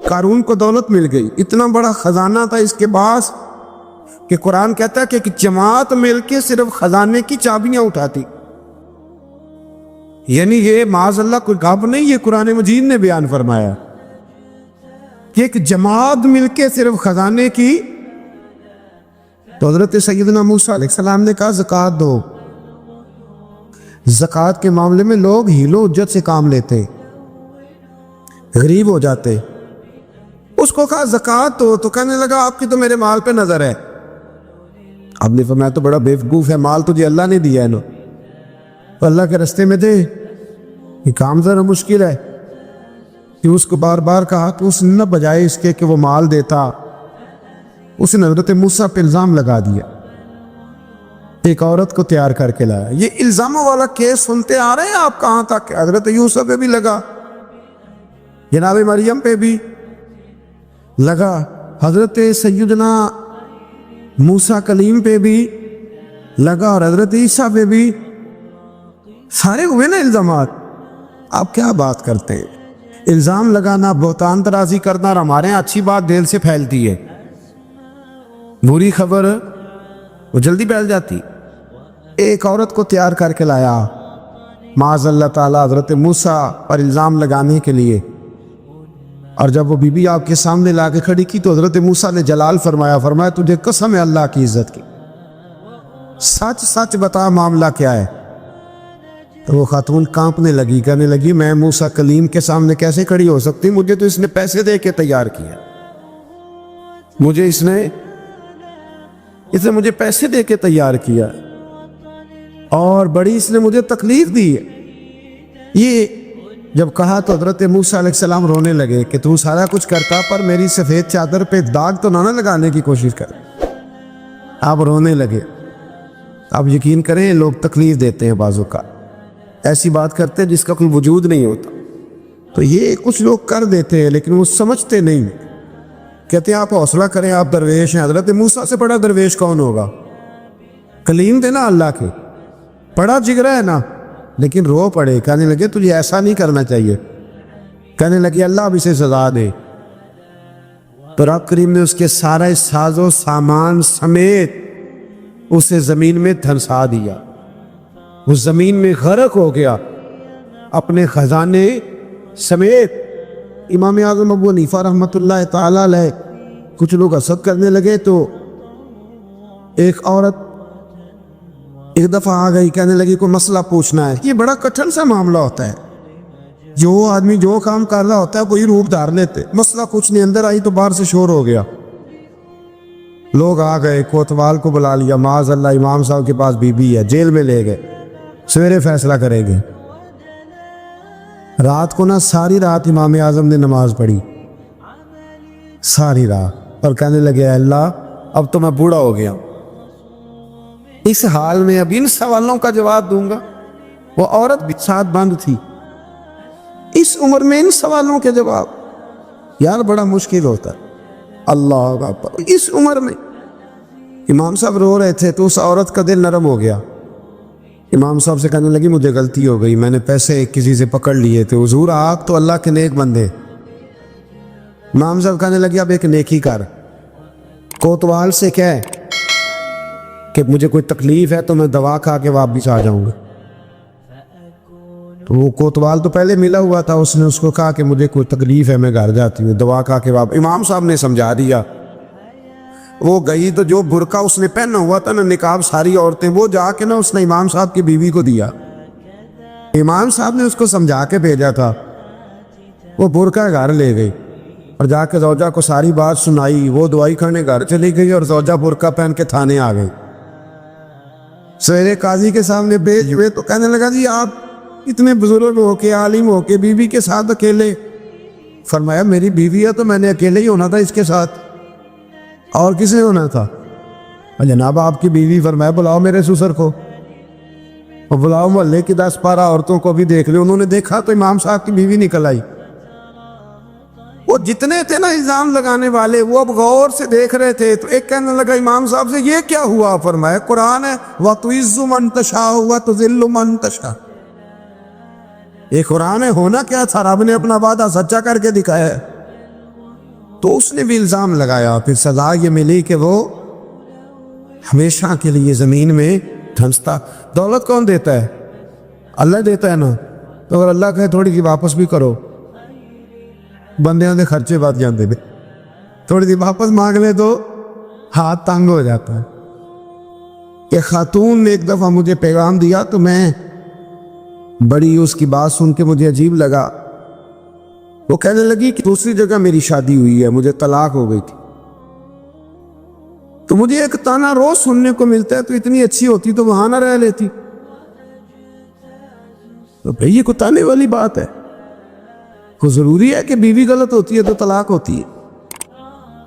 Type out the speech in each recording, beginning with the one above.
قارون کو دولت مل گئی، اتنا بڑا خزانہ تھا اس کے پاس کہ قرآن کہتا ہے کہ ایک جماعت مل کے صرف خزانے کی چابیاں اٹھاتی. یعنی یہ معاذ اللہ کوئی غاب نہیں، یہ قرآن مجید نے بیان فرمایا کہ ایک جماعت مل کے صرف خزانے کی. تو حضرت سیدنا موسیٰ علیہ السلام نے کہا زکوٰۃ دو. زکوٰۃ کے معاملے میں لوگ ہیل و حجت سے کام لیتے، غریب ہو جاتے. اس کو کہا زکوٰۃ دو تو کہنے لگا آپ کی تو میرے مال پہ نظر ہے. اب نے فرمایا تو بڑا بیوقوف ہے، مال تجھے اللہ نے دیا ہے نا، تو اللہ کے رستے میں دے. یہ کام ذرا مشکل ہے کہ اس کو بار بار کہا تو اس نے نہ بجائے اس کے کہ وہ مال دیتا، اس نے حضرت موسیٰ پہ الزام لگا دیا. ایک عورت کو تیار کر کے لایا. یہ الزاموں والا کیس سنتے آ رہے ہیں آپ کہاں تک؟ حضرت یوسف پہ بھی لگا، جناب مریم پہ بھی لگا، حضرت سیدنا موسیٰ کلیم پہ بھی لگا، اور حضرت عیسیٰ پہ بھی. سارے ہوئے نا الزامات. آپ کیا بات کرتے ہیں؟ الزام لگانا، بہتان ترازی کرنا، اور ہمارے یہاں اچھی بات دل سے پھیلتی ہے، بری خبر وہ جلدی پھیل جاتی. ایک عورت کو تیار کر کے لایا معاذ اللہ تعالیٰ حضرت موسیٰ پر الزام لگانے کے لیے. اور جب وہ بی بی آپ کے سامنے لا کے کھڑی کی تو حضرت موسیٰ نے جلال فرمایا تجھے قسم ہے اللہ کی عزت کی، سچ سچ بتا معاملہ کیا ہے. تو وہ خاتون کانپنے لگی، کہنے لگی میں موسیٰ کلیم کے سامنے کیسے کھڑی ہو سکتی؟ مجھے تو اس نے پیسے دے کے تیار کیا، اس نے مجھے پیسے دے کے تیار کیا، اور بڑی اس نے مجھے تکلیف دی ہے. یہ جب کہا تو حضرت موسیٰ علیہ السلام رونے لگے کہ تو سارا کچھ کرتا پر میری سفید چادر پہ داغ تو نہ لگانے کی کوشش کر. آپ رونے لگے. آپ یقین کریں لوگ تکلیف دیتے ہیں، بعضوں کا ایسی بات کرتے ہیں جس کا کوئی وجود نہیں ہوتا. تو یہ کچھ لوگ کر دیتے ہیں لیکن وہ سمجھتے نہیں. کہتے ہیں آپ حوصلہ کریں، آپ درویش ہیں. حضرت موسیٰ سے بڑا درویش کون ہوگا؟ کلیم تھے نا اللہ کے، بڑا جگرا ہے نا. لیکن رو پڑے، کہنے لگے تجھے ایسا نہیں کرنا چاہیے. کہنے لگے اللہ اب اسے سزا دے. تو رب کریم نے اس کے سارے ساز و سامان سمیت اسے زمین میں دھنسا دیا. وہ زمین میں غرق ہو گیا اپنے خزانے سمیت. امام اعظم ابو حنیفہ رحمۃ اللہ تعالیٰ علیہ کچھ لوگ حسد کرنے لگے تو ایک عورت ایک دفعہ آ گئی، کہنے لگی کوئی مسئلہ پوچھنا ہے. یہ بڑا کٹھن سا معاملہ ہوتا ہے، جو آدمی جو کام کر رہا ہوتا ہے کوئی روپ دھار لیتے. مسئلہ کچھ نہیں، اندر آئی تو باہر سے شور ہو گیا. لوگ آ گئے، کوتوال کو بلا لیا، معاذ اللہ امام صاحب کے پاس بی بی ہے، جیل میں لے گئے، سویرے فیصلہ کریں گے. رات کو نا ساری رات امام اعظم نے نماز پڑھی، ساری رات، اور کہنے لگے اللہ اب تو میں بوڑھا ہو گیا، اس حال میں اب ان سوالوں کا جواب دوں گا. وہ عورت بھی ساتھ بند تھی، اس عمر میں ان سوالوں کے جواب یار بڑا مشکل ہوتا ہے. اللہ اکبر. اس عمر میں امام صاحب رو رہے تھے تو اس عورت کا دل نرم ہو گیا. امام صاحب سے کہنے لگی مجھے غلطی ہو گئی، میں نے پیسے کسی سے پکڑ لیے تھے. حضور آپ تو اللہ کے نیک بندے. امام صاحب کہنے لگے اب ایک نیکی کر، کوتوال سے کہہ کہ مجھے کوئی تکلیف ہے تو میں دوا کھا کے واپس آ جاؤں گا. تو وہ کوتوال تو پہلے ملا ہوا تھا، اس نے اس کو کہا کہ مجھے کوئی تکلیف ہے میں گھر جاتی ہوں، دوا کھا کے واپس. امام صاحب نے سمجھا دیا. وہ گئی تو جو برقع اس نے پہنا ہوا تھا نا نقاب ساری عورتیں، وہ جا کے نا اس نے امام صاحب کی بیوی کو دیا. امام صاحب نے اس کو سمجھا کے بھیجا تھا. وہ برقع گھر لے گئی اور جا کے زوجہ کو ساری بات سنائی. وہ دوائی کھانے گھر چلی گئی اور زوجہ برقع پہن کے تھانے آ گئی. سویرے قاضی کے سامنے بھیج ہوئے تو کہنے لگا جی آپ اتنے بزرگ ہو کے عالم ہو کے بیوی کے ساتھ اکیلے. فرمایا میری بیوی ہے تو میں نے اکیلے ہی ہونا تھا اس کے ساتھ، اور کسے ہونا تھا؟ جناب آپ کی بیوی. فرمایا بلاؤ میرے سسر کو، اور بلاؤ محلے کی 10-12 عورتوں کو بھی دیکھ لے. انہوں نے دیکھا تو امام صاحب کی بیوی نکل آئی. وہ جتنے تھے نا الزام لگانے والے وہ اب غور سے دیکھ رہے تھے. تو ایک کہنے لگا امام صاحب سے یہ کیا ہوا؟ فرمایا قرآن ہے وَتُعِزُّ مَن تَشَاءُ وَتُذِلُّ مَن تَشَاءُ. یہ قرآن ہے. ہونا کیا تھا؟ رب نے اپنا وعدہ سچا کر کے دکھایا ہے. تو اس نے بھی الزام لگایا، پھر سزا یہ ملی کہ وہ ہمیشہ کے لیے زمین میں دھنستا۔ دولت کون دیتا ہے؟ اللہ دیتا ہے نا، تو اگر اللہ کہے تھوڑی سی واپس بھی کرو، بندیاں دے خرچے بات جاندے دے، تھوڑی سی واپس مانگ لے تو ہاتھ تنگ ہو جاتا ہے۔ کہ خاتون نے ایک دفعہ مجھے پیغام دیا تو میں بڑی اس کی بات سن کے مجھے عجیب لگا۔ وہ کہنے لگی کہ دوسری جگہ میری شادی ہوئی ہے، مجھے طلاق ہو گئی تھی، تو مجھے ایک تانا روز سننے کو ملتا ہے، تو اتنی اچھی ہوتی تو وہاں نہ رہ لیتی۔ تو بھئی یہ کوئی تانے والی بات ہے؟ کوئی ضروری ہے کہ بیوی غلط ہوتی ہے تو طلاق ہوتی ہے؟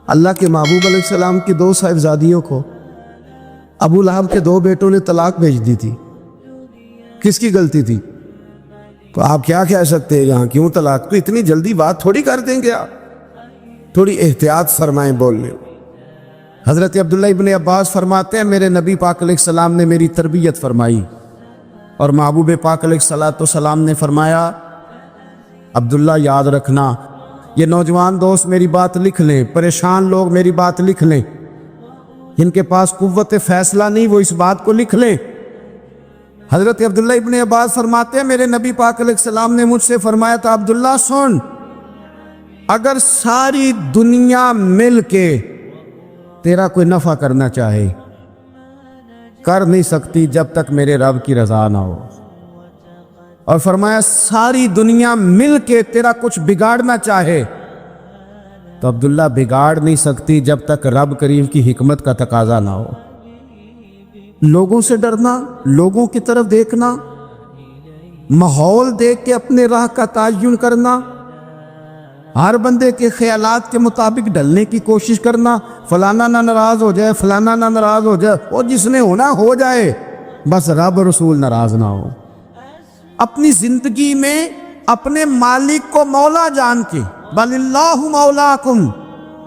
اللہ کے محبوب علیہ السلام کی 2 صاحبزادیوں کو ابو لہب کے 2 بیٹوں نے طلاق بھیج دی تھی، کس کی غلطی تھی؟ تو آپ کیا کہہ سکتے ہیں یہاں کیوں طلاق؟ تو اتنی جلدی بات تھوڑی کر دیں گے آپ، تھوڑی احتیاط فرمائیں بولنے۔ حضرت عبداللہ ابن عباس فرماتے ہیں میرے نبی پاک علیہ السلام نے میری تربیت فرمائی، اور محبوب پاک علیہ السلام نے فرمایا عبداللہ یاد رکھنا، یہ نوجوان دوست میری بات لکھ لیں، پریشان لوگ میری بات لکھ لیں، جن کے پاس قوت فیصلہ نہیں وہ اس بات کو لکھ لیں۔ حضرت عبداللہ ابن عباس فرماتے ہیں میرے نبی پاک علیہ السلام نے مجھ سے فرمایا تھا عبداللہ سن، اگر ساری دنیا مل کے تیرا کوئی نفع کرنا چاہے کر نہیں سکتی جب تک میرے رب کی رضا نہ ہو، اور فرمایا ساری دنیا مل کے تیرا کچھ بگاڑنا چاہے تو عبداللہ بگاڑ نہیں سکتی جب تک رب کریم کی حکمت کا تقاضا نہ ہو۔ لوگوں سے ڈرنا، لوگوں کی طرف دیکھنا، ماحول دیکھ کے اپنے راہ کا تعین کرنا، ہر بندے کے خیالات کے مطابق ڈھلنے کی کوشش کرنا، فلانا نہ ناراض ہو جائے، فلانا نہ ناراض ہو جائے، وہ جس نے ہونا ہو جائے، بس رب رسول ناراض نہ ہو۔ اپنی زندگی میں اپنے مالک کو مولا جان کے، بل اللہ مولاکم،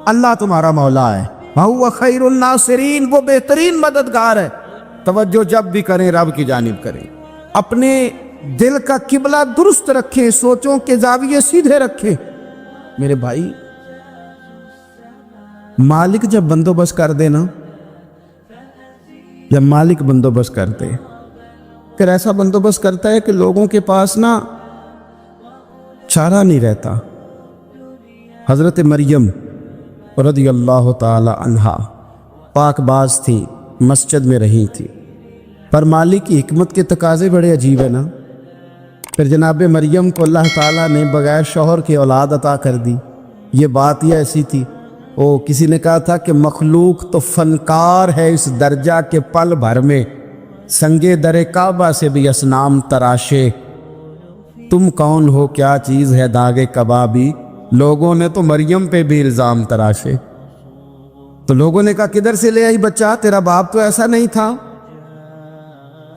اللہ تمہارا مولا ہے، وَهُوَ خَيْرُ النَّاصِرِينَ، وہ بہترین مددگار ہے۔ توجہ جب بھی کریں رب کی جانب کریں، اپنے دل کا قبلہ درست رکھیں، سوچوں کے زاویے سیدھے رکھیں۔ میرے بھائی، مالک جب بندوبست کر دے نا، جب مالک بندوبست کر دے، پھر ایسا بندوبست کرتا ہے کہ لوگوں کے پاس نا چارہ نہیں رہتا۔ حضرت مریم رضی اللہ تعالی عنہا پاک باز تھی، مسجد میں رہی تھی، پر مالک کی حکمت کے تقاضے بڑے عجیب ہیں نا۔ پھر جناب مریم کو اللہ تعالیٰ نے بغیر شوہر کی اولاد عطا کر دی۔ یہ بات ہی ایسی تھی، کسی نے کہا تھا کہ مخلوق تو فنکار ہے اس درجہ کے پل بھر میں سنگے در کعبہ سے بھی اصنام تراشے، تم کون ہو کیا چیز ہے داغے کبابی، لوگوں نے تو مریم پہ بھی الزام تراشے۔ تو لوگوں نے کہا کدھر سے لے آئی بچہ، تیرا باپ تو ایسا نہیں تھا،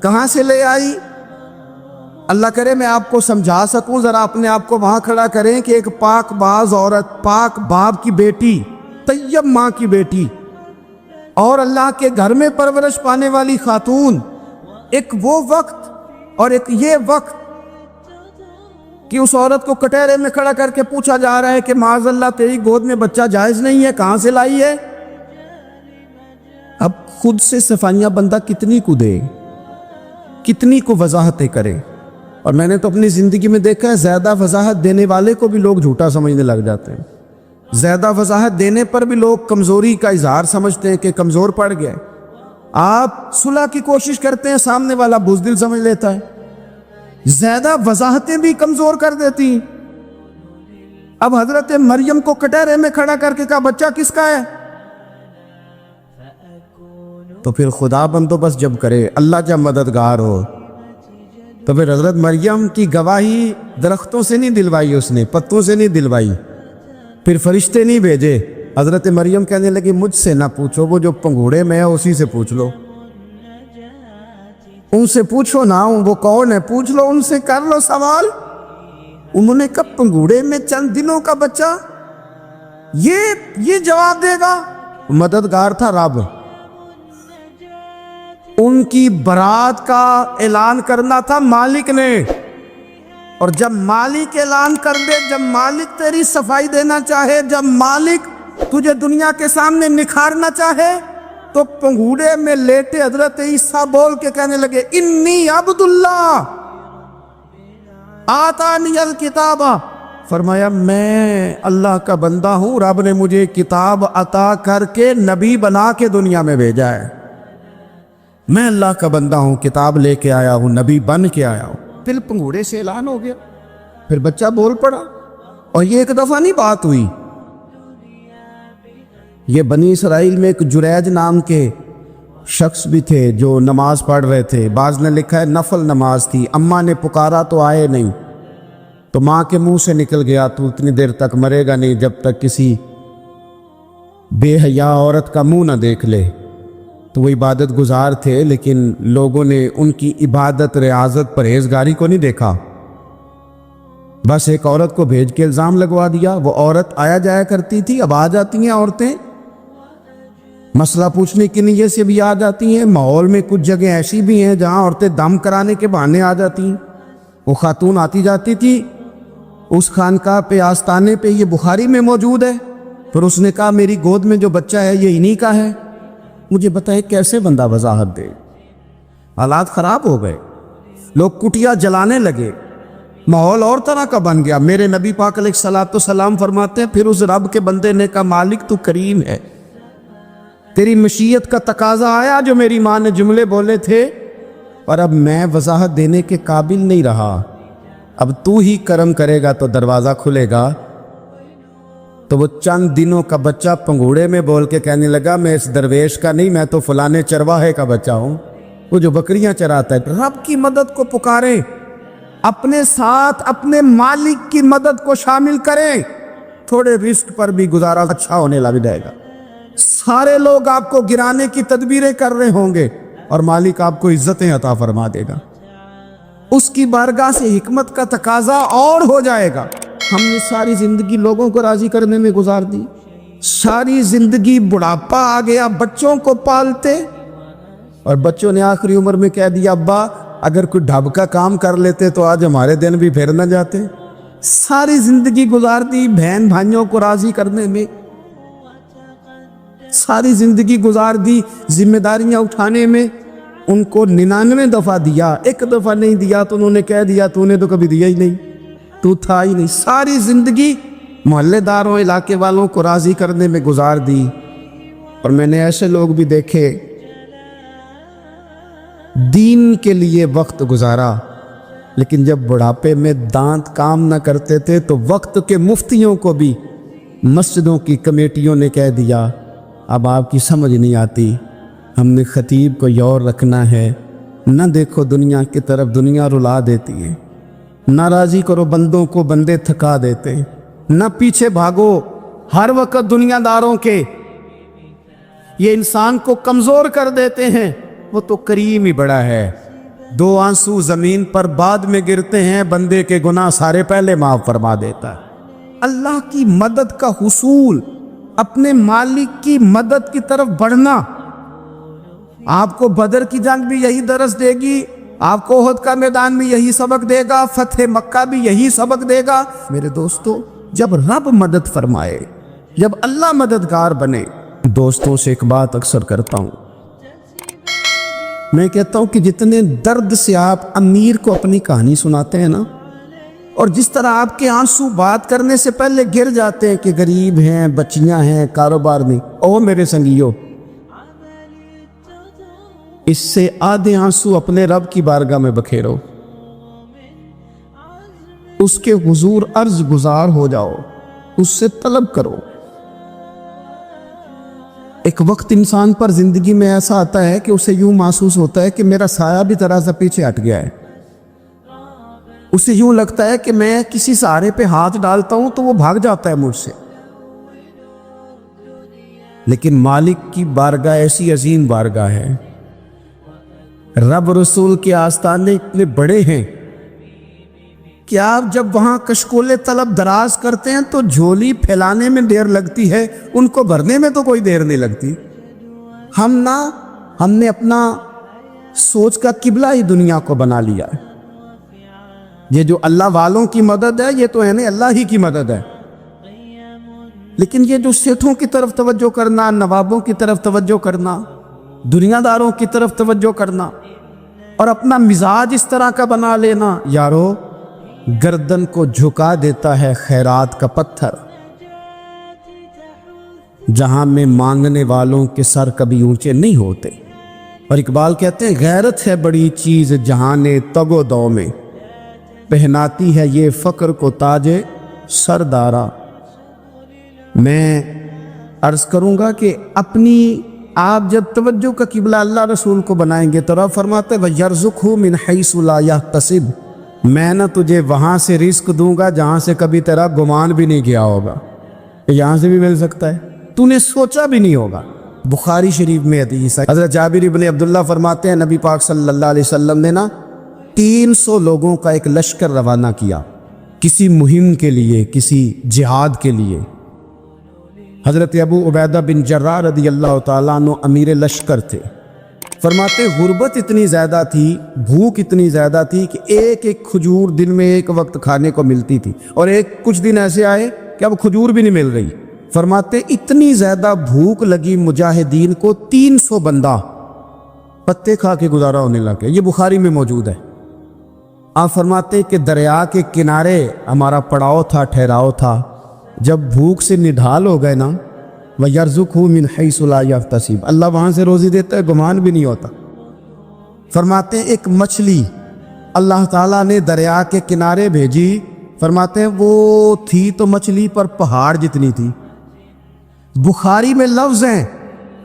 کہاں سے لے آئی؟ اللہ کرے میں آپ کو سمجھا سکوں، ذرا اپنے آپ کو وہاں کھڑا کریں کہ ایک پاک باز عورت، پاک باپ کی بیٹی، طیب ماں کی بیٹی، اور اللہ کے گھر میں پرورش پانے والی خاتون، ایک وہ وقت اور ایک یہ وقت کہ اس عورت کو کٹہرے میں کھڑا کر کے پوچھا جا رہا ہے کہ معاذ اللہ تیری گود میں بچہ جائز نہیں ہے، کہاں سے لائی ہے؟ اب خود سے صفائیاں بندہ کتنی کو دے، کتنی کو وضاحتیں کرے۔ اور میں نے تو اپنی زندگی میں دیکھا ہے زیادہ وضاحت دینے والے کو بھی لوگ جھوٹا سمجھنے لگ جاتے ہیں، زیادہ وضاحت دینے پر بھی لوگ کمزوری کا اظہار سمجھتے ہیں کہ کمزور پڑ گئے۔ آپ صلح کی کوشش کرتے ہیں، سامنے والا بزدل سمجھ لیتا ہے، زیادہ وضاحتیں بھی کمزور کر دیتی ہیں۔ اب حضرت مریم کو کٹہرے میں کھڑا کر کے کہا بچہ کس کا ہے؟ تو پھر خدا بندوبست جب کرے، اللہ جب مددگار ہو، تو پھر حضرت مریم کی گواہی درختوں سے نہیں دلوائی، اس نے پتوں سے نہیں دلوائی، پھر فرشتے نہیں بھیجے۔ حضرت مریم کہنے لگی مجھ سے نہ پوچھو، وہ جو پنگوڑے میں ہے اسی سے پوچھ لو، ان سے پوچھو نا، وہ کون ہے پوچھ لو، ان سے کر لو سوال۔ انہوں نے کہا پنگوڑے میں چند دنوں کا بچہ یہ جواب دے گا؟ مددگار تھا رب، ان کی برات کا اعلان کرنا تھا مالک نے، اور جب مالک اعلان کر دے، جب مالک تیری صفائی دینا چاہے، جب مالک تجھے دنیا کے سامنے نکھارنا چاہے تو پنگوڑے میں لیٹے حضرت عیسیٰ بول کے کہنے لگے انی عبداللہ آتانی الکتاب، فرمایا میں اللہ کا بندہ ہوں، رب نے مجھے کتاب عطا کر کے نبی بنا کے دنیا میں بھیجا ہے، میں اللہ کا بندہ ہوں، کتاب لے کے آیا ہوں، نبی بن کے آیا ہوں۔ پھر پنگوڑے سے اعلان ہو گیا، پھر بچہ بول پڑا، اور یہ ایک دفعہ نہیں بات ہوئی، یہ بنی اسرائیل میں ایک جریج نام کے شخص بھی تھے جو نماز پڑھ رہے تھے، بعض نے لکھا ہے نفل نماز تھی، اماں نے پکارا تو آئے نہیں، تو ماں کے منہ سے نکل گیا تو اتنی دیر تک مرے گا نہیں جب تک کسی بے حیا عورت کا منہ نہ دیکھ لے۔ تو وہ عبادت گزار تھے، لیکن لوگوں نے ان کی عبادت، ریاضت، پرہیزگاری کو نہیں دیکھا، بس ایک عورت کو بھیج کے الزام لگوا دیا۔ وہ عورت آیا جایا کرتی تھی، اب آ جاتی ہیں عورتیں، مسئلہ پوچھنے کی نیت سے بھی آ جاتی ہیں۔ ماحول میں کچھ جگہ ایسی بھی ہیں جہاں عورتیں دم کرانے کے بہانے آ جاتی ہیں۔ وہ خاتون آتی جاتی تھی، اس خانقاہ پہ آستانے پہ، یہ بخاری میں موجود ہے، پھر اس نے کہا میری گود میں جو بچہ ہے یہ انہی کا ہے، مجھے بتائے کیسے بندہ وضاحت دے۔ حالات خراب ہو گئے، لوگ کٹیا جلانے لگے، ماحول اور طرح کا بن گیا۔ میرے نبی پاک علیہ الصلوۃ والسلام فرماتے ہیں پھر اس رب کے بندے نے کہا مالک تو کریم ہے، تیری مشیت کا تقاضا آیا جو میری ماں نے جملے بولے تھے، اور اب میں وضاحت دینے کے قابل نہیں رہا، اب تو ہی کرم کرے گا تو دروازہ کھلے گا۔ تو وہ چند دنوں کا بچہ پنگوڑے میں بول کے کہنے لگا میں اس درویش کا نہیں، میں تو فلانے چرواہے کا بچہ ہوں، وہ جو بکریاں چراتا ہے۔ رب کی مدد کو پکاریں، اپنے ساتھ اپنے مالک کی مدد کو شامل کریں، تھوڑے رزق پر بھی گزارا اچھا ہونے لگ جائے گا۔ سارے لوگ آپ کو گرانے کی تدبیریں کر رہے ہوں گے اور مالک آپ کو عزتیں عطا فرما دے گا، اس کی بارگاہ سے حکمت کا تقاضا اور ہو جائے گا۔ ہم نے ساری زندگی لوگوں کو راضی کرنے میں گزار دی، ساری زندگی بڑھاپا آ گیا بچوں کو پالتے، اور بچوں نے آخری عمر میں کہہ دیا ابا اگر کوئی ڈھب کا کام کر لیتے تو آج ہمارے دن بھی پھر نہ جاتے۔ ساری زندگی گزار دی بہن بھائیوں کو راضی کرنے میں، ساری زندگی گزار دی ذمہ داریاں اٹھانے میں، ان کو 99 دفعہ دیا، ایک دفعہ نہیں دیا تو انہوں نے کہہ دیا تو نے تو کبھی دیا ہی نہیں، تو تھا ہی نہیں۔ ساری زندگی محلے داروں، علاقے والوں کو راضی کرنے میں گزار دی۔ اور میں نے ایسے لوگ بھی دیکھے دین کے لیے وقت گزارا، لیکن جب بڑھاپے میں دانت کام نہ کرتے تھے تو وقت کے مفتیوں کو بھی مسجدوں کی کمیٹیوں نے کہہ دیا اب آپ کی سمجھ نہیں آتی، ہم نے خطیب کو یور رکھنا ہے، نہ دیکھو دنیا کی طرف، دنیا رلا دیتی ہے، نہ راضی کرو بندوں کو، بندے تھکا دیتے، نہ پیچھے بھاگو ہر وقت دنیا داروں کے، یہ انسان کو کمزور کر دیتے ہیں۔ وہ تو کریم ہی بڑا ہے، 2 آنسو زمین پر بعد میں گرتے ہیں، بندے کے گناہ سارے پہلے معاف فرما دیتا ہے۔ اللہ کی مدد کا حصول، اپنے مالک کی مدد کی طرف بڑھنا، آپ کو بدر کی جنگ بھی یہی درس دے گی، آپ کو احد کا میدان بھی یہی سبق دے گا، فتح مکہ بھی یہی سبق دے گا۔ میرے دوستو، جب رب مدد فرمائے، جب اللہ مددگار بنے، دوستوں سے ایک بات اکثر کرتا ہوں، میں کہتا ہوں کہ جتنے درد سے آپ امیر کو اپنی کہانی سناتے ہیں نا، اور جس طرح آپ کے آنسو بات کرنے سے پہلے گر جاتے ہیں کہ غریب ہیں، بچیاں ہیں، کاروبار نہیں، او میرے سنگیو، اس سے آدھے آنسو اپنے رب کی بارگاہ میں بکھیرو، اس کے حضور عرض گزار ہو جاؤ، اس سے طلب کرو۔ ایک وقت انسان پر زندگی میں ایسا آتا ہے کہ اسے یوں محسوس ہوتا ہے کہ میرا سایہ بھی ذرا سا پیچھے ہٹ گیا ہے، اسے یوں لگتا ہے کہ میں کسی سہارے پہ ہاتھ ڈالتا ہوں تو وہ بھاگ جاتا ہے مجھ سے، لیکن مالک کی بارگاہ ایسی عظیم بارگاہ ہے، رب رسول کے آستانے اتنے بڑے ہیں کہ آپ جب وہاں کشکول طلب دراز کرتے ہیں تو جھولی پھیلانے میں دیر لگتی ہے، ان کو بھرنے میں تو کوئی دیر نہیں لگتی۔ ہم نے اپنا سوچ کا قبلہ ہی دنیا کو بنا لیا ہے، یہ جو اللہ والوں کی مدد ہے یہ تو ہے نہیں، اللہ ہی کی مدد ہے۔ لیکن یہ جو سیٹھوں کی طرف توجہ کرنا، نوابوں کی طرف توجہ کرنا، دنیا داروں کی طرف توجہ کرنا اور اپنا مزاج اس طرح کا بنا لینا، یارو گردن کو جھکا دیتا ہے خیرات کا پتھر، جہاں میں مانگنے والوں کے سر کبھی اونچے نہیں ہوتے۔ اور اقبال کہتے ہیں غیرت ہے بڑی چیز جہاں نے تگ و دو میں، پہناتی ہے یہ فقر کو تاج سردارا۔ میں عرض کروں گا کہ اپنی آپ جب توجہ کا قبلہ اللہ رسول کو بنائیں گے تو رب فرماتے ہیں وَيَرْزُقْهُ مِنْ حَيْثُ لَا يَحْتَسِبُ، میں نہ تجھے وہاں سے رزق دوں گا جہاں سے کبھی تیرا گمان بھی نہیں کیا ہوگا، یہاں سے بھی مل سکتا ہے، تو نے سوچا بھی نہیں ہوگا۔ بخاری شریف میں حدیث ہے، حضرت جابر ابن عبداللہ فرماتے ہیں نبی پاک صلی اللہ علیہ وسلم نے 300 لوگوں کا ایک لشکر روانہ کیا کسی مہم کے لیے، کسی جہاد کے لیے۔ حضرت ابو عبیدہ بن جراح رضی اللہ تعالیٰ عنہ امیر لشکر تھے۔ فرماتے غربت اتنی زیادہ تھی، بھوک اتنی زیادہ تھی کہ ایک ایک کھجور دن میں ایک وقت کھانے کو ملتی تھی، اور کچھ دن ایسے آئے کہ اب کھجور بھی نہیں مل رہی۔ فرماتے اتنی زیادہ بھوک لگی مجاہدین کو 300 بندہ پتے کھا کے گزارا ہونے لگے۔ یہ بخاری میں موجود ہے۔ آپ فرماتے کہ دریا کے کنارے ہمارا پڑاؤ تھا، ٹھہراؤ تھا، جب بھوک سے نڈھال ہو گئے نا وَيَرْزُقْهُ مِنْ حَيْثُ لَا يَحْتَسِبُ، اللہ وہاں سے روزی دیتا ہے، گمان بھی نہیں ہوتا۔ فرماتے ہیں ایک مچھلی اللہ تعالیٰ نے دریا کے کنارے بھیجی، فرماتے ہیں وہ تھی تو مچھلی پر پہاڑ جتنی تھی۔ بخاری میں لفظ ہیں،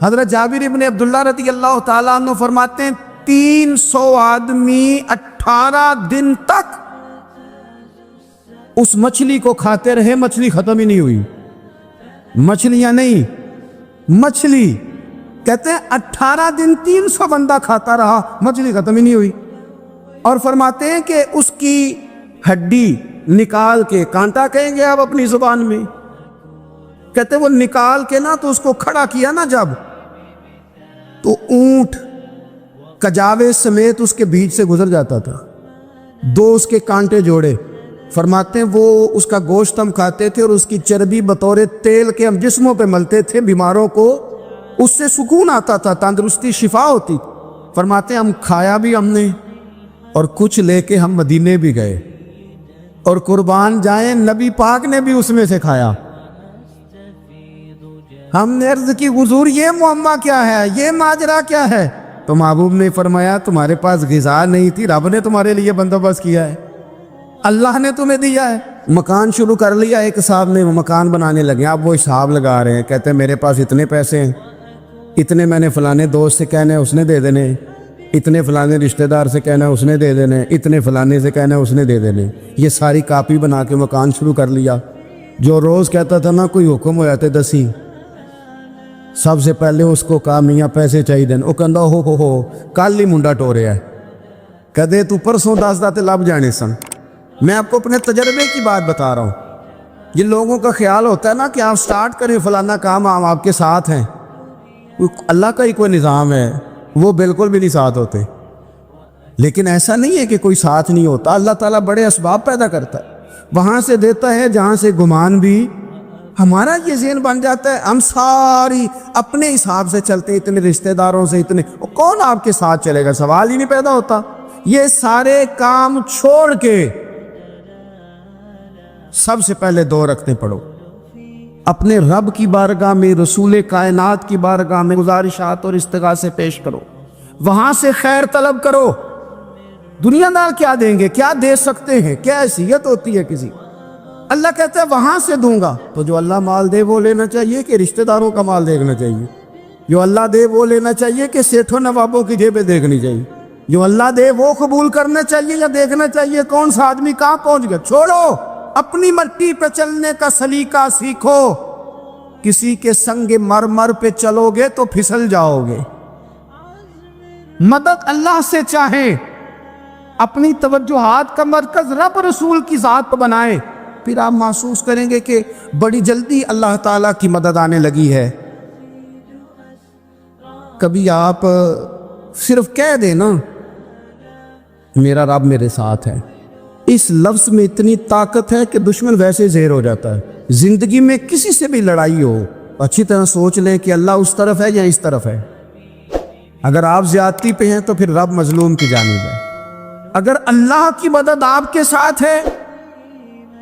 حضرت جابر ابن عبداللہ رضی اللہ تعالیٰ عنہ فرماتے ہیں 300 آدمی 18 دن تک اس مچھلی کو کھاتے رہے، مچھلی ختم ہی نہیں ہوئی۔ مچھلیاں نہیں، مچھلی کہتے ہیں 18 دن 300 بندہ کھاتا رہا، مچھلی ختم ہی نہیں ہوئی۔ اور فرماتے ہیں کہ اس کی ہڈی نکال کے، کانٹا کہیں گے آپ اپنی زبان میں، کہتے ہیں وہ نکال کے نا تو اس کو کھڑا کیا نا جب، تو اونٹ کجاوے سمیت اس کے بیچ سے گزر جاتا تھا، 2 اس کے کانٹے جوڑے۔ فرماتے ہیں وہ اس کا گوشت ہم کھاتے تھے اور اس کی چربی بطور تیل کے ہم جسموں پہ ملتے تھے، بیماروں کو اس سے سکون آتا تھا، تندرستی شفا ہوتی۔ فرماتے ہیں ہم کھایا بھی ہم نے، اور کچھ لے کے ہم مدینے بھی گئے، اور قربان جائیں نبی پاک نے بھی اس میں سے کھایا۔ ہم نے عرض کی حضور یہ معمہ کیا ہے، یہ ماجرا کیا ہے؟ تو محبوب نے فرمایا تمہارے پاس غذا نہیں تھی، رب نے تمہارے لیے بندوبست کیا ہے، اللہ نے تمہیں دیا ہے۔ مکان شروع کر لیا، ایک صاحب نے مکان بنانے لگے، آپ وہ حساب لگا رہے ہیں، کہتے ہیں میرے پاس اتنے پیسے ہیں، اتنے میں نے فلانے دوست سے کہنا ہے اس نے دے دینے، اتنے فلانے رشتہ دار سے کہنا ہے اس نے دے دینے، اتنے فلانے سے کہنا ہے اس نے دے دینے۔ یہ ساری کاپی بنا کے مکان شروع کر لیا۔ جو روز کہتا تھا نا کوئی حکم ہو جاتے 10 سب سے پہلے اس کو کہا میاں پیسے چاہیے دین، وہ کہندا ہو کل ہی منڈا ٹوریا ہے، کدے تو پرسوں 10 داتے لب جانے سن۔ میں آپ کو اپنے تجربے کی بات بتا رہا ہوں۔ یہ لوگوں کا خیال ہوتا ہے نا کہ آپ سٹارٹ کریں فلانا کام، ہم آپ کے ساتھ ہیں، اللہ کا ہی کوئی نظام ہے، وہ بالکل بھی نہیں ساتھ ہوتے۔ لیکن ایسا نہیں ہے کہ کوئی ساتھ نہیں ہوتا، اللہ تعالیٰ بڑے اسباب پیدا کرتا ہے، وہاں سے دیتا ہے جہاں سے گمان بھی۔ ہمارا یہ ذہن بن جاتا ہے ہم ساری اپنے حساب سے چلتے ہیں، اتنے رشتہ داروں سے، اتنے کون آپ کے ساتھ چلے گا، سوال ہی نہیں پیدا ہوتا۔ یہ سارے کام چھوڑ کے سب سے پہلے 2 رکعتیں پڑھو، اپنے رب کی بارگاہ میں، رسول کائنات کی بارگاہ میں گزارشات اور استغاثے پیش کرو، وہاں سے خیر طلب کرو۔ دنیا دار کیا دیں گے، کیا دے سکتے ہیں، کیا حیثیت ہوتی ہے کسی؟ اللہ کہتا ہے وہاں سے دوں گا۔ تو جو اللہ مال دے وہ لینا چاہیے کہ رشتہ داروں کا مال دیکھنا چاہیے؟ جو اللہ دے وہ لینا چاہیے کہ سیٹھوں نوابوں کی جیبیں دیکھنی چاہیے؟ جو اللہ دے وہ قبول کرنا چاہیے یا دیکھنا چاہیے کون سا آدمی کہاں پہنچ گیا؟ چھوڑو، اپنی مٹی پہ چلنے کا سلیقہ سیکھو۔ کسی کے سنگ مرمر پہ چلو گے تو پھسل جاؤ گے۔ مدد اللہ سے چاہیں، اپنی توجہات کا مرکز رب رسول کی ذات پر بنائیں، پھر آپ محسوس کریں گے کہ بڑی جلدی اللہ تعالیٰ کی مدد آنے لگی ہے۔ کبھی آپ صرف کہہ دیں نا میرا رب میرے ساتھ ہے، اس لفظ میں اتنی طاقت ہے کہ دشمن ویسے زہر ہو جاتا ہے۔ زندگی میں کسی سے بھی لڑائی ہو، اچھی طرح سوچ لیں کہ اللہ اس طرف ہے یا اس طرف ہے۔ اگر آپ زیادتی پہ ہیں تو پھر رب مظلوم کی جانب ہے۔ اگر اللہ کی مدد آپ کے ساتھ ہے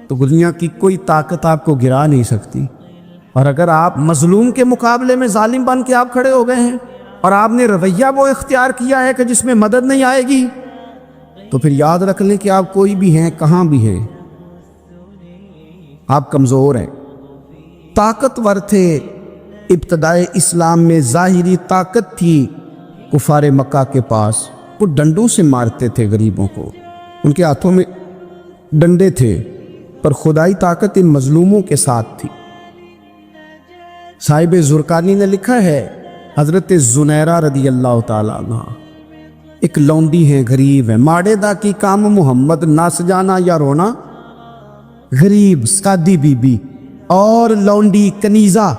تو دنیا کی کوئی طاقت آپ کو گرا نہیں سکتی۔ اور اگر آپ مظلوم کے مقابلے میں ظالم بن کے آپ کھڑے ہو گئے ہیں اور آپ نے رویہ وہ اختیار کیا ہے کہ جس میں مدد نہیں آئے گی، تو پھر یاد رکھ لیں کہ آپ کوئی بھی ہیں، کہاں بھی ہیں، آپ کمزور ہیں۔ طاقتور تھے ابتدائے اسلام میں، ظاہری طاقت تھی کفار مکہ کے پاس، وہ ڈنڈوں سے مارتے تھے غریبوں کو، ان کے ہاتھوں میں ڈنڈے تھے، پر خدائی طاقت ان مظلوموں کے ساتھ تھی۔ صاحب زرقانی نے لکھا ہے، حضرت زنیرہ رضی اللہ تعالیٰ عنہ ایک لونڈی ہے، غریب ہے، ماڑے دا کی کام محمد، نس جانا یا رونا، غریب سادی بی بی اور لونڈی کنیزہ،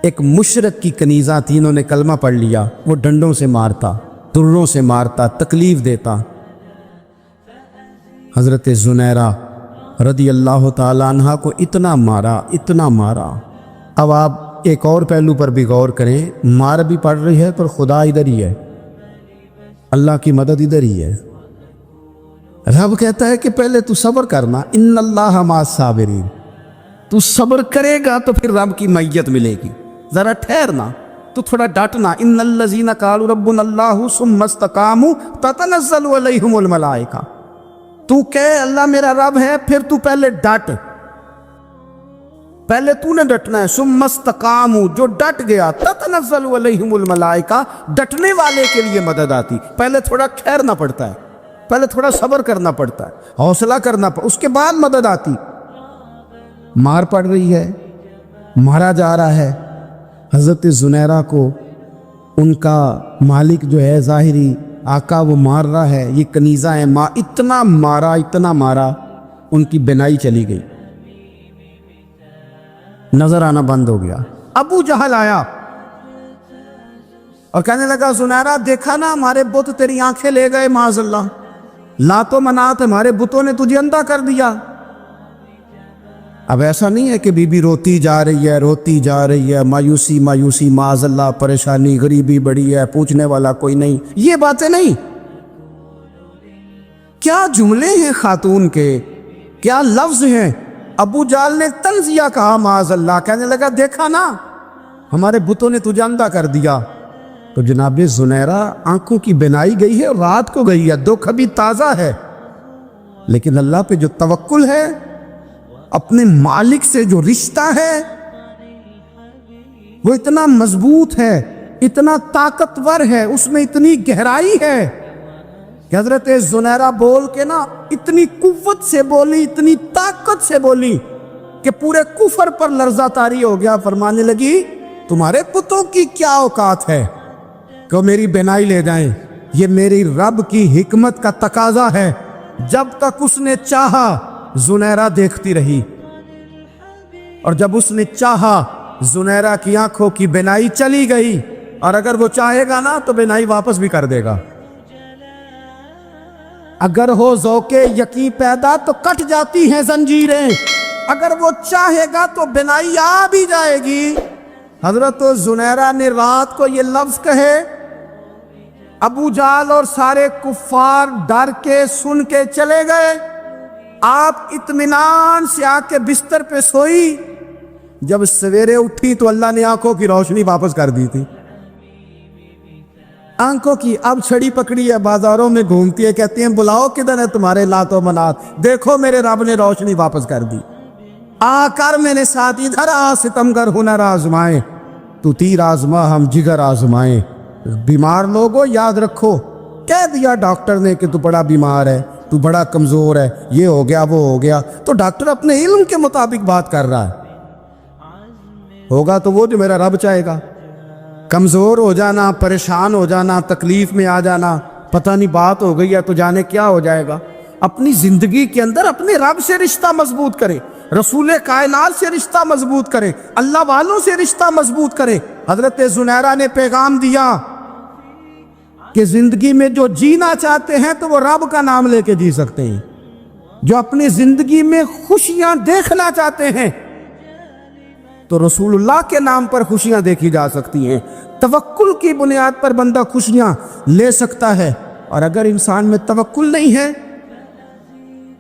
ایک مشرک کی کنیزہ تھی، انہوں نے کلمہ پڑھ لیا، وہ ڈنڈوں سے مارتا، دروں سے مارتا، تکلیف دیتا۔ حضرت زنیرہ رضی اللہ تعالیٰ عنہ کو اتنا مارا، اتنا مارا۔ اب آپ ایک اور پہلو پر بھی غور کریں، مار بھی پڑ رہی ہے پر خدا ادھر ہی ہے، اللہ کی مدد ادھر ہی ہے۔ رب کہتا ہے کہ پہلے تو صبر کرنا، ان اللہ مع الصابرین، تو صبر کرے گا تو پھر رب کی معیت ملے گی، ذرا ٹھہرنا، تو تھوڑا ڈٹنا۔ ان الذین قالوا ربنا اللہ ثم استقاموا تتنزل علیہم الملائکہ، تو کہے اللہ میرا رب ہے، پھر تو پہلے ڈٹ، پہلے تو نے ڈٹنا ہے۔ ثم استقاموا، جو ڈٹ گیا، تتنزل علیہم الملائکہ، ڈٹنے والے کے لیے مدد آتی، پہلے تھوڑا ٹھہرنا پڑتا ہے، پہلے تھوڑا صبر کرنا پڑتا ہے، حوصلہ کرنا پڑتا، اس کے بعد مدد آتی۔ مار پڑ رہی ہے، مارا جا رہا ہے، حضرت زنیرہ کو ان کا مالک جو ہے ظاہری آقا وہ مار رہا ہے، یہ کنیزہ ہے، اتنا مارا، اتنا مارا، ان کی بینائی چلی گئی، نظر آنا بند ہو گیا۔ ابو جہل آیا اور کہنے لگا زنیرہ دیکھا نا ہمارے بت تیری آنکھیں لے گئے، معاذ اللہ، لات و منات ہمارے بتوں نے تجھے اندھا کر دیا۔ اب ایسا نہیں ہے کہ بی بی روتی جا رہی ہے، روتی جا رہی ہے، مایوسی مایوسی، معاذ اللہ، پریشانی، غریبی بڑی ہے، پوچھنے والا کوئی نہیں، یہ باتیں نہیں۔ کیا جملے ہیں خاتون کے، کیا لفظ ہیں۔ ابو جال نے تنزیہ کہا، معاذ اللہ، کہنے لگا دیکھا نا ہمارے بتوں نے تجھے اندھا کر دیا۔ تو جناب زنیرہ آنکھوں کی بینائی گئی ہے، رات کو گئی ہے، دکھ ابھی تازہ ہے، لیکن اللہ پہ جو توکل ہے، اپنے مالک سے جو رشتہ ہے، وہ اتنا مضبوط ہے، اتنا طاقتور ہے، اس میں اتنی گہرائی ہے کہ حضرت زنیرہ بول کے نا اتنی قوت سے بولی، اتنی طاقت سے بولی کہ پورے کفر پر لرزہ طاری ہو گیا۔ فرمانے لگی تمہارے پتوں کی کیا اوقات ہے کہ میری بینائی لے جائیں، یہ میری رب کی حکمت کا تقاضا ہے۔ جب تک اس نے چاہا زنیرہ دیکھتی رہی، اور جب اس نے چاہا زنیرہ کی آنکھوں کی بینائی چلی گئی، اور اگر وہ چاہے گا نا تو بینائی واپس بھی کر دے گا۔ اگر ہو ذوق یقین پیدا تو کٹ جاتی ہیں زنجیریں، اگر وہ چاہے گا تو بینائی آ بھی جائے گی۔ حضرت زنیرہ نے رات کو یہ لفظ کہے، ابو جال اور سارے کفار ڈر کے سن کے چلے گئے، آپ اطمینان سے آ کے بستر پہ سوئی۔ جب سویرے اٹھی تو اللہ نے آنکھوں کی روشنی واپس کر دی تھی، آنکھوں کی۔ اب چھڑی پکڑی ہے، بازاروں میں گھومتی ہے، کہتی ہیں بلاؤ کدھر ہے تمہارے لات و منات، دیکھو میرے رب نے روشنی واپس کر دی، آ کر میرے ساتھ ادھر آ، ستمگر ہنر آزمائے، تو تیر آزما ہم جگر آزمائے۔ بیمار لوگوں یاد رکھو، کہہ دیا ڈاکٹر نے کہ تو بڑا بیمار ہے، تو بڑا کمزور ہے، یہ ہو گیا وہ ہو گیا، تو ڈاکٹر اپنے علم کے مطابق بات کر رہا ہے، ہوگا تو وہ جو میرا رب چاہے گا۔ کمزور ہو جانا، پریشان ہو جانا، تکلیف میں آ جانا، پتہ نہیں بات ہو گئی ہے تو جانے کیا ہو جائے گا۔ اپنی زندگی کے اندر اپنے رب سے رشتہ مضبوط کرے، رسول کائنات سے رشتہ مضبوط کرے، اللہ والوں سے رشتہ مضبوط کرے۔ حضرت زنیرہ نے پیغام دیا کہ زندگی میں جو جینا چاہتے ہیں تو وہ رب کا نام لے کے جی سکتے ہیں، جو اپنی زندگی میں خوشیاں دیکھنا چاہتے ہیں تو رسول اللہ کے نام پر خوشیاں دیکھی جا سکتی ہیں. توکل کی بنیاد پر بندہ خوشیاں لے سکتا ہے. اور اگر انسان میں توکل نہیں ہے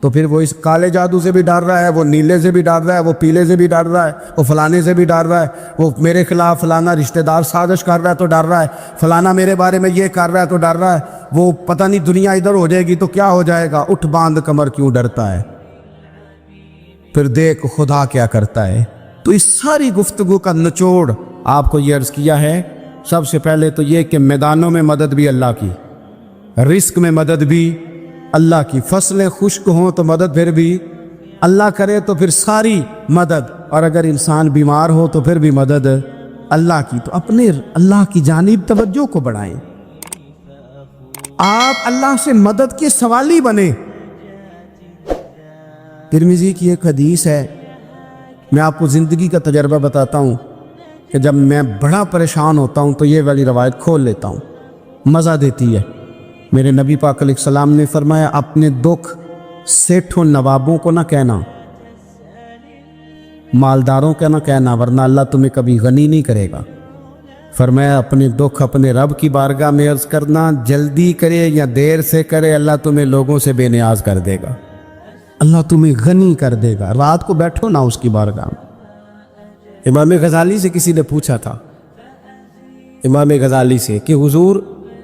تو پھر وہ اس کالے جادو سے بھی ڈر رہا ہے, وہ نیلے سے بھی ڈر رہا ہے, وہ پیلے سے بھی ڈر رہا ہے, وہ فلانے سے بھی ڈر رہا ہے, وہ میرے خلاف فلانا رشتہ دار سازش کر رہا ہے تو ڈر رہا ہے, فلانا میرے بارے میں یہ کر رہا ہے تو ڈر رہا ہے, وہ پتہ نہیں دنیا ادھر ہو جائے گی تو کیا ہو جائے گا. اٹھ باندھ کمر کیوں ڈرتا ہے؟ پھر دیکھ خدا کیا کرتا ہے. تو اس ساری گفتگو کا نچوڑ آپ کو یہ عرض کیا ہے. سب سے پہلے تو یہ کہ میدانوں میں مدد بھی اللہ کی, رزق میں مدد بھی اللہ کی, فصلیں خشک ہوں تو مدد پھر بھی اللہ کرے تو پھر ساری مدد, اور اگر انسان بیمار ہو تو پھر بھی مدد اللہ کی. تو اپنے اللہ کی جانب توجہ کو بڑھائیں, آپ اللہ سے مدد کے سوالی بنیں. ترمذی کی ایک حدیث ہے, میں آپ کو زندگی کا تجربہ بتاتا ہوں کہ جب میں بڑا پریشان ہوتا ہوں تو یہ والی روایت کھول لیتا ہوں, مزہ دیتی ہے. میرے نبی پاک علیہ السلام نے فرمایا اپنے دکھ سیٹھوں نوابوں کو نہ کہنا, مالداروں کا نہ کہنا, ورنہ اللہ تمہیں کبھی غنی نہیں کرے گا. فرمایا اپنے دکھ اپنے رب کی بارگاہ میں عرض کرنا, جلدی کرے یا دیر سے کرے اللہ تمہیں لوگوں سے بے نیاز کر دے گا, اللہ تمہیں غنی کر دے گا. رات کو بیٹھو نا اس کی بارگاہ میں. امام غزالی سے کسی نے پوچھا تھا, امام غزالی سے, کہ حضور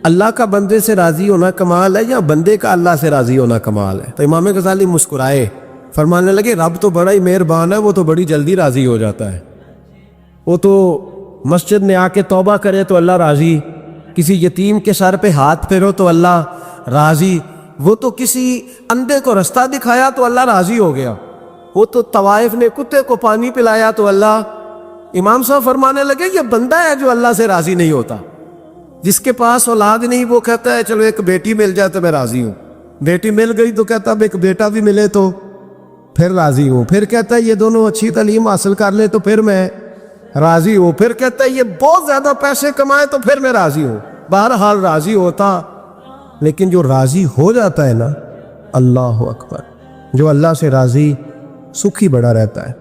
اللہ کا بندے سے راضی ہونا کمال ہے یا بندے کا اللہ سے راضی ہونا کمال ہے؟ تو امام غزالی مسکرائے, فرمانے لگے رب تو بڑا ہی مہربان ہے, وہ تو بڑی جلدی راضی ہو جاتا ہے. وہ تو مسجد میں آ کے توبہ کرے تو اللہ راضی, کسی یتیم کے سر پہ ہاتھ پھیرو تو اللہ راضی, وہ تو کسی اندھے کو رستہ دکھایا تو اللہ راضی ہو گیا, وہ تو طوائف نے کتے کو پانی پلایا تو اللہ. امام صاحب فرمانے لگے یہ بندہ ہے جو اللہ سے راضی نہیں ہوتا. جس کے پاس اولاد نہیں وہ کہتا ہے چلو ایک بیٹی مل جائے تو میں راضی ہوں, بیٹی مل گئی تو کہتا اب ایک بیٹا بھی ملے تو پھر راضی ہوں, پھر کہتا ہے یہ دونوں اچھی تعلیم حاصل کر لے تو پھر میں راضی ہوں, پھر کہتا ہے یہ بہت زیادہ پیسے کمائے تو پھر میں راضی ہوں. بہرحال راضی ہوتا, لیکن جو راضی ہو جاتا ہے نا, اللہ اکبر, جو اللہ سے راضی سکھی بڑا رہتا ہے,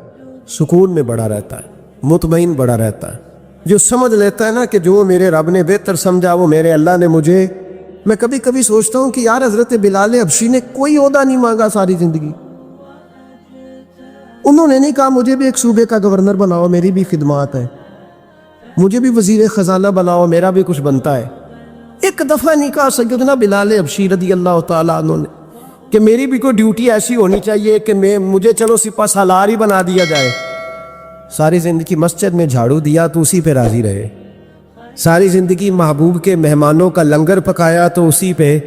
سکون میں بڑا رہتا ہے, مطمئن بڑا رہتا ہے. جو سمجھ لیتا ہے نا کہ جو میرے رب نے بہتر سمجھا وہ میرے اللہ نے مجھے. میں کبھی کبھی سوچتا ہوں کہ یار حضرت بلال حبشی نے کوئی عہدہ نہیں مانگا ساری زندگی, انہوں نے نہیں کہا مجھے بھی ایک صوبے کا گورنر بناؤ میری بھی خدمات ہے, مجھے بھی وزیر خزانہ بناؤ میرا بھی کچھ بنتا ہے. ایک دفعہ نہیں کہا سیدنا بلال حبشی رضی اللہ تعالیٰ عنہ نے کہ میری بھی کوئی ڈیوٹی ایسی ہونی چاہیے کہ مجھے چلو سپہ سالار ہی بنا دیا جائے. ساری زندگی مسجد میں جھاڑو دیا تو اسی پہ راضی رہے, ساری زندگی محبوب کے مہمانوں کا لنگر پکایا تو اسی پہ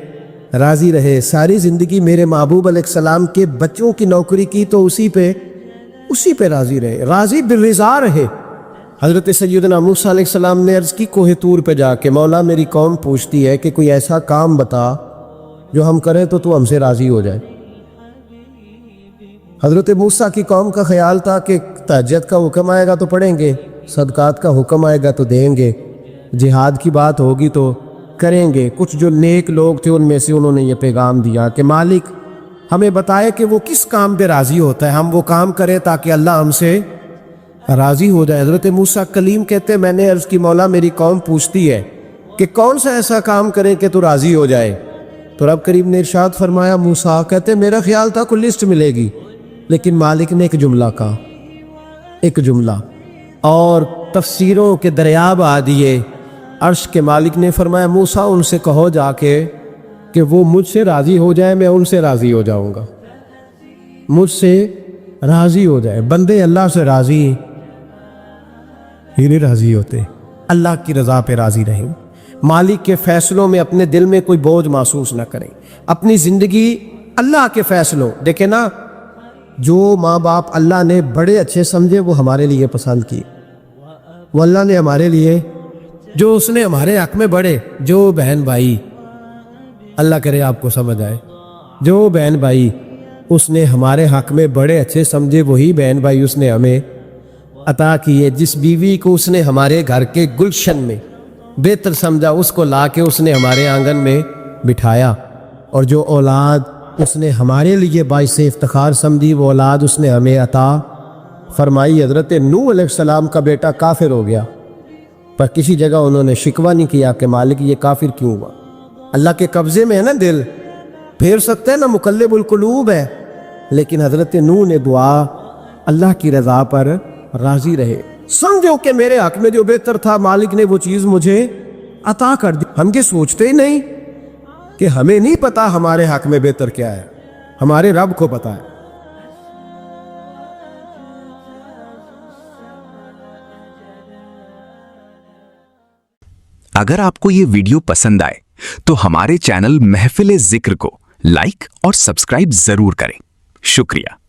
راضی رہے, ساری زندگی میرے محبوب علیہ السلام کے بچوں کی نوکری کی تو اسی پہ راضی رہے, راضی بالرضا رہے. حضرت سیدنا موسیٰ علیہ السلام نے عرض کی کوہ طور پہ جا کے, مولا میری قوم پوچھتی ہے کہ کوئی ایسا کام بتا جو ہم کریں تو ہم سے راضی ہو جائے. حضرت موسیٰ کی قوم کا خیال تھا کہ تہجد کا حکم آئے گا تو پڑھیں گے, صدقات کا حکم آئے گا تو دیں گے, جہاد کی بات ہوگی تو کریں گے. کچھ جو نیک لوگ تھے ان میں سے انہوں نے یہ پیغام دیا کہ مالک ہمیں بتائے کہ وہ کس کام پہ راضی ہوتا ہے, ہم وہ کام کریں تاکہ اللہ ہم سے راضی ہو جائے. حضرت موسیٰ کلیم کہتے میں نے عرض کی مولا میری قوم پوچھتی ہے کہ کون سا ایسا کام کریں کہ تو راضی ہو جائے. تو رب کریم نے ارشاد فرمایا, موسیٰ کہتے میرا خیال تھا کوئی لسٹ ملے گی, لیکن مالک نے ایک جملہ کہا, ایک جملہ, اور تفسیروں کے دریاب آ دیے. عرش کے مالک نے فرمایا موسیٰ ان سے کہو جا کے کہ وہ مجھ سے راضی ہو جائے, میں ان سے راضی ہو جاؤں گا, مجھ سے راضی ہو جائے. بندے اللہ سے راضی ہی نہیں راضی ہوتے, اللہ کی رضا پہ راضی رہیں, مالک کے فیصلوں میں اپنے دل میں کوئی بوجھ محسوس نہ کریں, اپنی زندگی اللہ کے فیصلوں. دیکھیں نا, جو ماں باپ اللہ نے بڑے اچھے سمجھے وہ ہمارے لیے پسند کی, وہ اللہ نے ہمارے لیے جو اس نے ہمارے حق میں بڑے, جو بہن بھائی, اللہ کرے آپ کو سمجھ آئے, جو بہن بھائی اس نے ہمارے حق میں بڑے اچھے سمجھے وہی بہن بھائی اس نے ہمیں عطا کیے. جس بیوی کو اس نے ہمارے گھر کے گلشن میں بہتر سمجھا اس کو لا کے اس نے ہمارے آنگن میں بٹھایا, اور جو اولاد اس نے ہمارے لیے باعث افتخار سمجھی، وہ اولاد اس نے ہمیں عطا فرمائی۔ حضرت نوح علیہ السلام کا بیٹا کافر ہو گیا، پر کسی جگہ انہوں نے شکوہ نہیں کیا کہ مالک یہ کافر کیوں ہوا۔ اللہ کے قبضے میں ہے نا دل، پھیر سکتے ہیں نا، مقلب القلوب ہے، لیکن حضرت نوح نے دعا اللہ کی رضا پر راضی رہے، سمجھو کہ میرے حق میں جو بہتر تھا مالک نے وہ چیز مجھے عطا کر دی۔ ہم کے سوچتے ہی نہیں کہ ہمیں نہیں پتا ہمارے حق میں بہتر کیا ہے، ہمارے رب کو پتا ہے۔ اگر آپ کو یہ ویڈیو پسند آئے تو ہمارے چینل محفل ذکر کو لائک اور سبسکرائب ضرور کریں۔ شکریہ۔